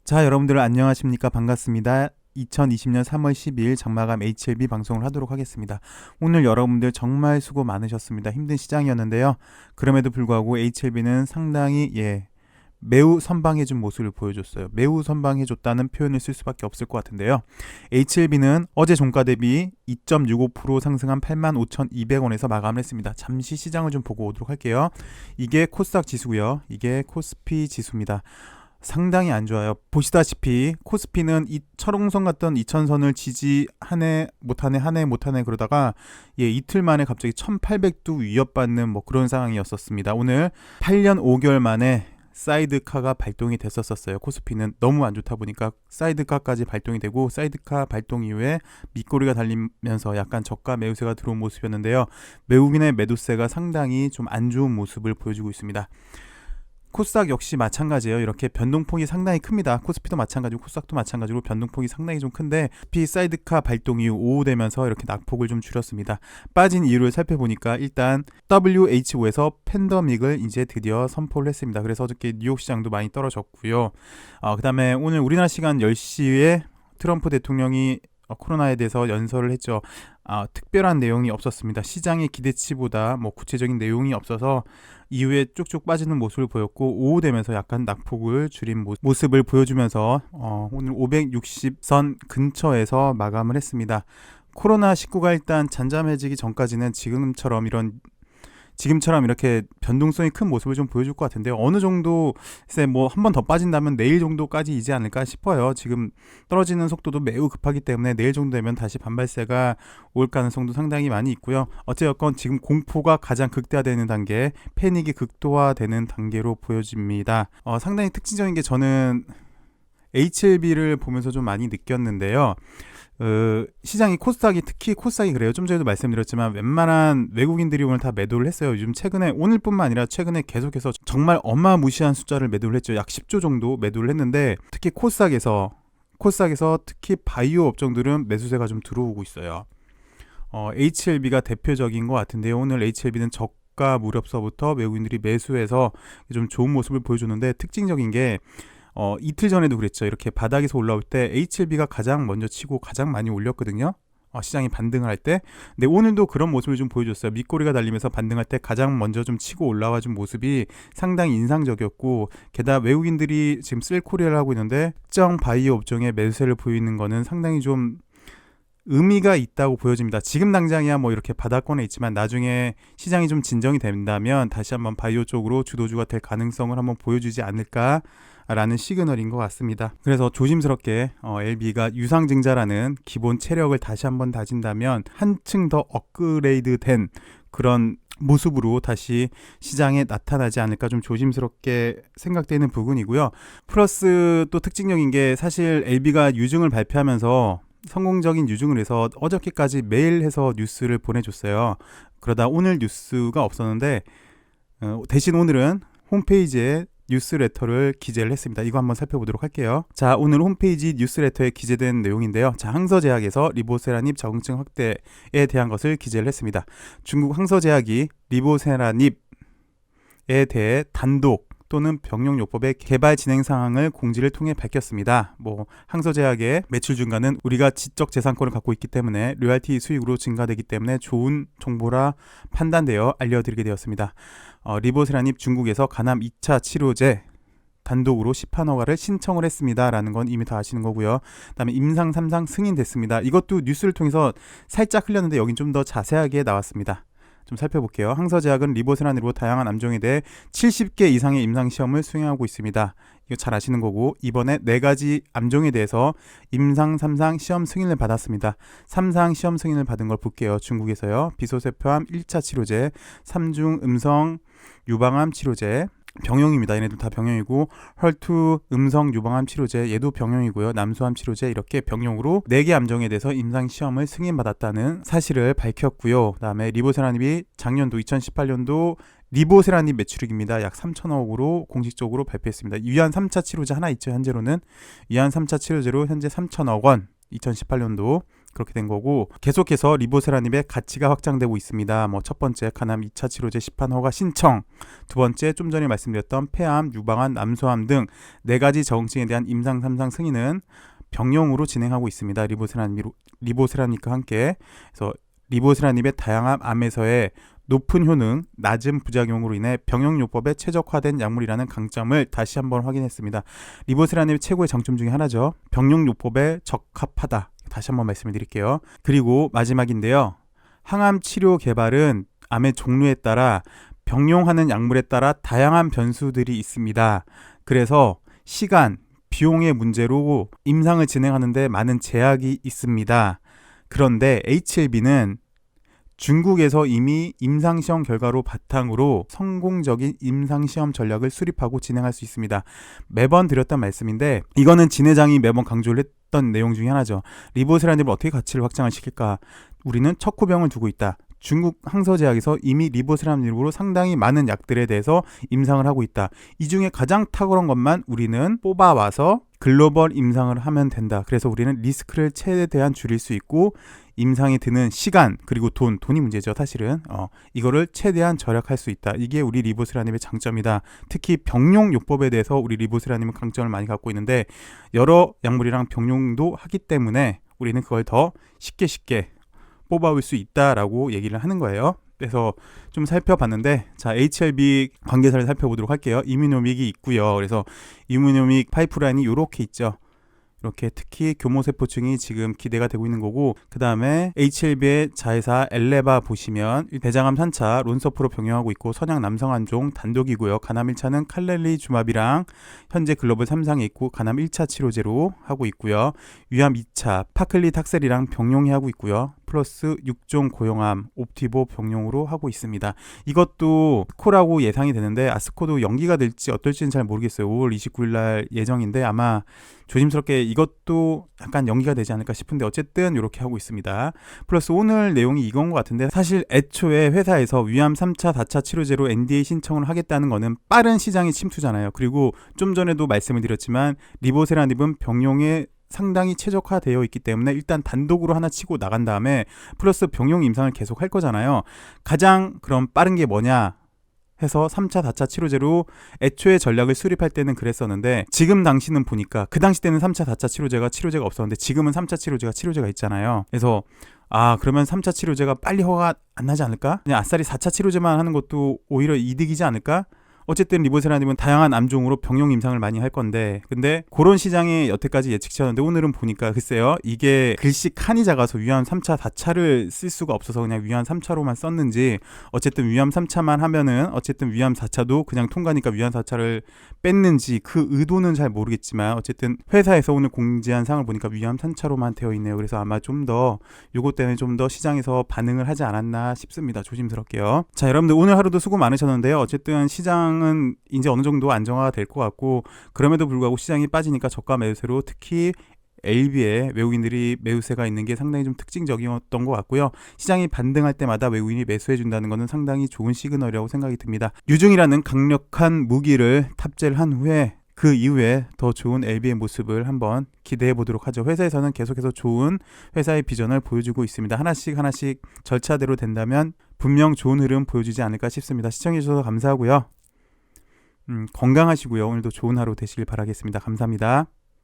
자, 여러분들 안녕하십니까? 반갑습니다. 2020년 3월 12일 장마감 HLB 방송을 하도록 하겠습니다. 오늘 여러분들 정말 수고 많으셨습니다. 힘든 시장이었는데요. 그럼에도 불구하고 HLB는 상당히 매우 선방해준 모습을 보여줬어요. 매우 선방해줬다는 표현을 쓸 수밖에 없을 것 같은데요. HLB는 어제 종가 대비 2.65% 상승한 85,200원에서 마감을 했습니다. 잠시 시장을 좀 보고 오도록 할게요. 이게 코스닥 지수고요. 이게 코스피 지수입니다. 상당히 안 좋아요. 보시다시피 코스피는 이 철옹성 같던 2000선을 지지하네 못하네 하네 못하네 그러다가 이틀 만에 갑자기 1800도 위협받는 그런 상황이었었습니다. 오늘 8년 5개월 만에 사이드카가 발동이 됐었어요. 코스피는 너무 안 좋다 보니까 사이드카까지 발동이 되고, 사이드카 발동 이후에 밑꼬리가 달리면서 약간 저가 매우세가 들어온 모습이었는데요. 외국인의 매도세가 상당히 좀 안 좋은 모습을 보여주고 있습니다. 코스닥 역시 마찬가지예요. 이렇게 변동폭이 상당히 큽니다. 코스피도 마찬가지고 코스닥도 마찬가지로 변동폭이 상당히 좀 큰데, 코스피 사이드카 발동 이후 오후 되면서 이렇게 낙폭을 좀 줄였습니다. 빠진 이유를 살펴보니까 일단 WHO에서 팬데믹을 이제 드디어 선포를 했습니다. 그래서 어저께 뉴욕 시장도 많이 떨어졌고요. 그 다음에 오늘 우리나라 시간 10시에 트럼프 대통령이 코로나에 대해서 연설을 했죠. 특별한 내용이 없었습니다. 시장의 기대치보다 구체적인 내용이 없어서 이후에 쭉쭉 빠지는 모습을 보였고, 오후 되면서 약간 낙폭을 줄인 모습을 보여주면서 오늘 560선 근처에서 마감을 했습니다. 코로나19가 일단 잠잠해지기 전까지는 지금처럼 이렇게 변동성이 큰 모습을 좀 보여줄 것 같은데요. 어느 정도 한 번 더 빠진다면 내일 정도까지이지 않을까 싶어요. 지금 떨어지는 속도도 매우 급하기 때문에 내일 정도 되면 다시 반발세가 올 가능성도 상당히 많이 있고요. 어쨌건 지금 공포가 가장 극대화되는 단계, 패닉이 극도화되는 단계로 보여집니다. 상당히 특징적인 게 저는 HLB를 보면서 좀 많이 느꼈는데요. 시장이 특히 코스닥이 그래요. 좀 전에도 말씀드렸지만 웬만한 외국인들이 오늘 다 매도를 했어요. 요즘 최근에, 오늘뿐만 아니라 최근에 계속해서 정말 어마무시한 숫자를 매도를 했죠. 약 10조 정도 매도를 했는데, 특히 코스닥에서 특히 바이오 업종들은 매수세가 좀 들어오고 있어요. HLB가 대표적인 것 같은데요. 오늘 HLB는 저가 무렵서부터 외국인들이 매수해서 좀 좋은 모습을 보여주는데, 특징적인 게 이틀 전에도 그랬죠. 이렇게 바닥에서 올라올 때 HLB가 가장 먼저 치고 가장 많이 올렸거든요. 시장이 반등을 할 때. 근데 오늘도 그런 모습을 좀 보여줬어요. 밑꼬리가 달리면서 반등할 때 가장 먼저 좀 치고 올라와 준 모습이 상당히 인상적이었고, 게다가 외국인들이 지금 셀코리아를 하고 있는데 특정 바이오 업종에 매수세를 보이는 거는 상당히 좀 의미가 있다고 보여집니다. 지금 당장이야 이렇게 바닥권에 있지만 나중에 시장이 좀 진정이 된다면 다시 한번 바이오 쪽으로 주도주가 될 가능성을 한번 보여주지 않을까 라는 시그널인 것 같습니다. 그래서 조심스럽게 LB가 유상증자라는 기본 체력을 다시 한번 다진다면 한층 더 업그레이드 된 그런 모습으로 다시 시장에 나타나지 않을까 좀 조심스럽게 생각되는 부분이고요. 플러스 또 특징적인 게, 사실 LB가 유증을 발표하면서 성공적인 유증을 해서 어저께까지 매일 해서 뉴스를 보내줬어요. 그러다 오늘 뉴스가 없었는데 대신 오늘은 홈페이지에 뉴스레터를 기재를 했습니다. 이거 한번 살펴보도록 할게요. 자, 오늘 홈페이지 뉴스레터에 기재된 내용인데요. 자, 항서제약에서 리보세라닙 적응증 확대에 대한 것을 기재를 했습니다. 중국 항서제약이 리보세라닙에 대해 단독 또는 병용요법의 개발 진행 상황을 공지를 통해 밝혔습니다. 항서제약의 매출 증가는 우리가 지적 재산권을 갖고 있기 때문에 로열티 수익으로 증가되기 때문에 좋은 정보라 판단되어 알려드리게 되었습니다. 리보세라닙 중국에서 간암 2차 치료제 단독으로 시판 허가를 신청을 했습니다 라는 건 이미 다 아시는 거고요. 그 다음에 임상 3상 승인됐습니다. 이것도 뉴스를 통해서 살짝 흘렸는데 여긴 좀 더 자세하게 나왔습니다. 좀 살펴볼게요. 항서제약은 리보세라닙으로 다양한 암종에 대해 70개 이상의 임상시험을 수행하고 있습니다. 이거 잘 아시는 거고, 이번에 4가지 암종에 대해서 임상 3상 시험 승인을 받았습니다. 3상 시험 승인을 받은 걸 볼게요. 중국에서요. 비소세포암 1차 치료제, 3중 음성 유방암 치료제, 병용입니다. 얘네들 다 병용이고, 헐투 음성 유방암 치료제 얘도 병용이고요. 남수암 치료제 이렇게 병용으로 4개 암종에 대해서 임상시험을 승인받았다는 사실을 밝혔고요. 그 다음에 리보세라닙이 작년도 2018년도 리보세라닙 매출액입니다. 약 3천억으로 공식적으로 발표했습니다. 위안 3차 치료제 하나 있죠. 현재로는 위안 3차 치료제로 현재 3천억 원 2018년도. 그렇게 된 거고, 계속해서 리보세라닙의 가치가 확장되고 있습니다. 뭐 첫 번째 간암 2차 치료제 시판 허가 신청, 두 번째 좀 전에 말씀드렸던 폐암, 유방암, 남소암 등 4가지 저응증에 대한 임상 3상 승인은 병용으로 진행하고 있습니다. 리보세라닙과 함께. 그래서 리보세라닙의 다양한 암에서의 높은 효능, 낮은 부작용으로 인해 병용요법에 최적화된 약물이라는 강점을 다시 한번 확인했습니다. 리보세라닙 최고의 장점 중에 하나죠. 병용요법에 적합하다. 다시 한번 말씀을 드릴게요. 그리고 마지막인데요. 항암 치료 개발은 암의 종류에 따라 병용하는 약물에 따라 다양한 변수들이 있습니다. 그래서 시간, 비용의 문제로 임상을 진행하는데 많은 제약이 있습니다. 그런데 HLB는 중국에서 이미 임상시험 결과로 바탕으로 성공적인 임상시험 전략을 수립하고 진행할 수 있습니다. 매번 드렸던 말씀인데 이거는 진 회장이 매번 강조를 했던 내용 중에 하나죠. 리보세라닙을 어떻게 가치를 확장을 시킬까? 우리는 척후병을 두고 있다. 중국 항서제약에서 이미 리보세라닙으로 상당히 많은 약들에 대해서 임상을 하고 있다. 이 중에 가장 탁월한 것만 우리는 뽑아와서 글로벌 임상을 하면 된다. 그래서 우리는 리스크를 최대한 줄일 수 있고 임상에 드는 시간 그리고 돈이 문제죠. 사실은 이거를 최대한 절약할 수 있다. 이게 우리 리보세라닙의 장점이다. 특히 병용요법에 대해서 우리 리보세라닙은 강점을 많이 갖고 있는데 여러 약물이랑 병용도 하기 때문에 우리는 그걸 더 쉽게 뽑아올 수 있다라고 얘기를 하는 거예요. 그래서 좀 살펴봤는데, 자, HLB 관계사를 살펴보도록 할게요. 이뮤노믹이 있고요. 그래서 이뮤노믹 파이프라인이 이렇게 있죠. 이렇게 특히 교모세포층이 지금 기대가 되고 있는 거고, 그 다음에 HLB의 자회사 엘레바 보시면 대장암 3차 론서프로 병용하고 있고 선양 남성안종 단독이고요. 간암 1차는 칼렐리주마비랑 현재 글로벌 3상에 있고 간암 1차 치료제로 하고 있고요. 위암 2차 파클리탁셀이랑 병용이 하고 있고요. 플러스 6종 고용암 옵티보 병용으로 하고 있습니다. 이것도 스코라고 예상이 되는데 아스코도 연기가 될지 어떨지는 잘 모르겠어요. 5월 29일 날 예정인데 아마 조심스럽게 이것도 약간 연기가 되지 않을까 싶은데 어쨌든 이렇게 하고 있습니다. 플러스 오늘 내용이 이건 것 같은데 사실 애초에 회사에서 위암 3차, 4차 치료제로 NDA 신청을 하겠다는 거는 빠른 시장의 침투잖아요. 그리고 좀 전에도 말씀을 드렸지만 리보세라닙은 병용에 상당히 최적화되어 있기 때문에 일단 단독으로 하나 치고 나간 다음에 플러스 병용 임상을 계속 할 거잖아요. 가장 그럼 빠른 게 뭐냐 해서 3차, 4차 치료제로 애초에 전략을 수립할 때는 그랬었는데 지금 당시는 보니까 그 당시 때는 3차, 4차 치료제가 없었는데 지금은 3차 치료제가 있잖아요. 그래서 그러면 3차 치료제가 빨리 허가 안 나지 않을까? 그냥 아싸리 4차 치료제만 하는 것도 오히려 이득이지 않을까? 어쨌든 리보세라닙은 다양한 암종으로 병용 임상을 많이 할 건데 근데 그런 시장에 여태까지 예측치였는데 오늘은 보니까 글쎄요 이게 글씨 칸이 작아서 위암 3차 4차를 쓸 수가 없어서 그냥 위암 3차로만 썼는지 어쨌든 위암 3차만 하면은 어쨌든 위암 4차도 그냥 통과니까 위암 4차를 뺐는지 그 의도는 잘 모르겠지만 어쨌든 회사에서 오늘 공지한 상을 보니까 위암 3차로만 되어 있네요. 그래서 아마 좀 더 요것 때문에 좀 더 시장에서 반응을 하지 않았나 싶습니다. 조심스럽게요. 자, 여러분들 오늘 하루도 수고 많으셨는데요. 어쨌든 시장은 이제 어느 정도 안정화가 될 것 같고 그럼에도 불구하고 시장이 빠지니까 저가 매수세로 특히 LB에 외국인들이 매수세가 있는 게 상당히 좀 특징적이었던 것 같고요. 시장이 반등할 때마다 외국인이 매수해준다는 것은 상당히 좋은 시그널이라고 생각이 듭니다. 유중이라는 강력한 무기를 탑재를 한 후에 그 이후에 더 좋은 LB의 모습을 한번 기대해 보도록 하죠. 회사에서는 계속해서 좋은 회사의 비전을 보여주고 있습니다. 하나씩 절차대로 된다면 분명 좋은 흐름 보여주지 않을까 싶습니다. 시청해 주셔서 감사하고요. 건강하시고요. 오늘도 좋은 하루 되시길 바라겠습니다. 감사합니다.